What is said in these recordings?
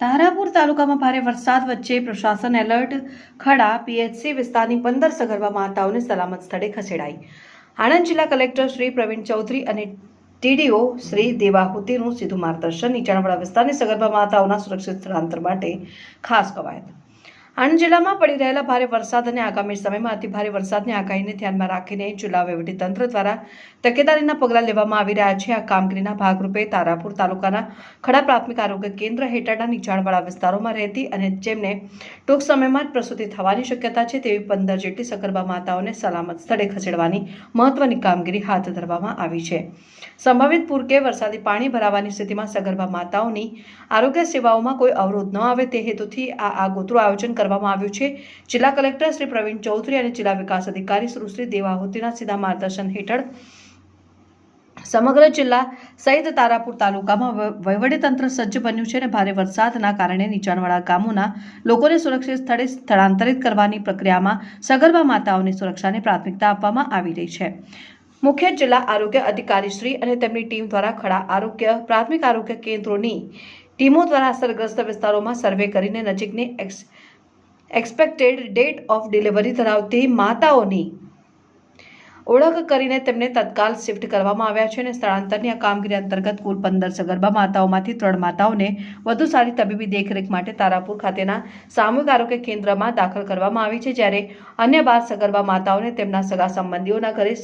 તારાપુર તાલુકામાં ભારે વરસાદ વચ્ચે પ્રશાસન એલર્ટ ખડા પીએચસી વિસ્તારની 15 સગર્ભા માતાઓને સલામત સ્થળે ખસેડાઈ. આણંદ જિલ્લા કલેક્ટર શ્રી પ્રવીણ ચૌધરી અને ટીડીઓ શ્રી દેવાહુતીનું સીધું માર્ગદર્શન. નીચાણવાળા વિસ્તારની સગર્ભા માતાઓના સુરક્ષિત સ્થળાંતર માટે ખાસ કવાયત. આણંદ જિલ્લામાં પડી રહેલા ભારે વરસાદ અને આગામી સમયમાં અતિભારે વરસાદની આગાહીને ધ્યાનમાં રાખીને જિલ્લા વહીવટીતંત્ર દ્વારા તકેદારીના પગલાં લેવામાં આવી રહ્યા છે. આ કામગીરીના ભાગરૂપે તારાપુર તાલુકાના ખડા પ્રાથમિક આરોગ્ય કેન્દ્ર હેઠળના નીચાણવાળા વિસ્તારોમાં રહેતી અને જેમને ટૂંક સમયમાં જ પ્રસૂતિ થવાની શક્યતા છે તેવી 15 જેટલી સગર્ભા માતાઓને સલામત સ્થળે ખસેડવાની મહત્વની કામગીરી હાથ ધરવામાં આવી છે. સંભવિત પૂર કે વરસાદી પાણી ભરાવાની સ્થિતિમાં સગર્ભા માતાઓની આરોગ્ય સેવાઓમાં કોઈ અવરોધ ન આવે તે હેતુથી આ આગોતરું આયોજન કરવામાં આવ્યું છે. જિલ્લા કલેક્ટર શ્રી પ્રવીણ ચૌધરી અને જિલ્લા વિકાસ અધિકારી શ્રી દેવાહુતીના સીધા માર્ગદર્શન હેઠળ સમગ્ર જિલ્લા સહિત તારાપુર તાલુકામાં વહીવટીતંત્ર સજ્જ બન્યું છે અને ભારે વરસાદના કારણે નીચાણવાળા ગામોના લોકોને સુરક્ષિત સ્થળે સ્થળાંતરિત કરવાની પ્રક્રિયામાં સગર્ભા માતાઓની સુરક્ષાને પ્રાથમિકતા આપવામાં આવી રહી છે. મુખ્ય જિલ્લા આરોગ્ય અધિકારી શ્રી અને તેમની ટીમ દ્વારા ખડા પ્રાથમિક આરોગ્ય કેન્દ્રોની ટીમો દ્વારા અસરગ્રસ્ત વિસ્તારોમાં સર્વે કરીને નજીકની એક્સપેક્ટેડ ડેટ ઓફ ડિલિવરી ધરાવતી માતાઓની ઓળખ કરીને તેમને તત્કાલ શિફ્ટ કરવામાં આવ્યા છે અને સ્થળાંતરની આ કામગીરી અંતર્ગત કુલ 15 સગર્ભા માતાઓમાંથી 3 માતાઓને વધુ સારી તબીબી દેખરેખ માટે તારાપુર ખાતેના સામૂહિક આરોગ્ય કેન્દ્રમાં દાખલ કરવામાં આવી છે, જ્યારે અન્ય 12 સગર્ભા માતાઓને તેમના સગા સંબંધીઓના ઘરે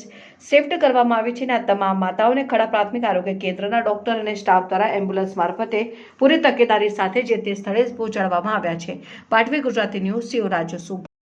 શિફ્ટ કરવામાં આવી છે અને આ તમામ માતાઓને ખડા પ્રાથમિક આરોગ્ય કેન્દ્રના ડોક્ટર અને સ્ટાફ દ્વારા એમ્બ્યુલન્સ મારફતે પૂરી તકેદારી સાથે જે તે સ્થળે પહોંચાડવામાં આવ્યા છે. પાટવી ગુજરાતી ન્યૂઝ, સિયોરાજ સુપ.